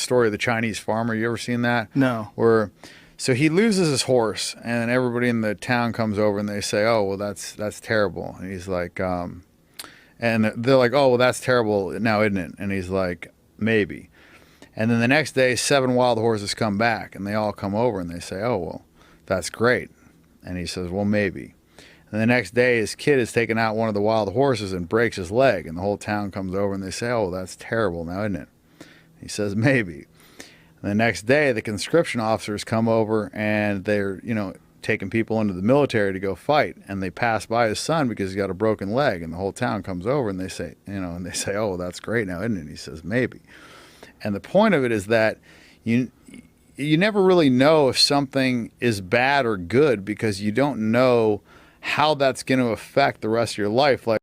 story of the Chinese farmer. You ever seen that? No. Where, so he loses his horse, and everybody in the town comes over and they say, "Oh, well, that's terrible." And he's like, and they're like, "Oh, well, that's terrible now, isn't it?" And he's like, "Maybe." And then the next day, 7 wild horses come back, and they all come over and they say, "Oh, well, that's great." And he says, "Well, maybe." And the next day, his kid is taking out one of the wild horses and breaks his leg, and the whole town comes over and they say, "Oh, that's terrible now, isn't it?" He says, "Maybe." And the next day, the conscription officers come over and they're, taking people into the military to go fight, and they pass by his son because he's got a broken leg, and the whole town comes over and they say, "Oh, that's great now, isn't it?" He says, "Maybe." And the point of it is that you never really know if something is bad or good because you don't know how that's going to affect the rest of your life. Like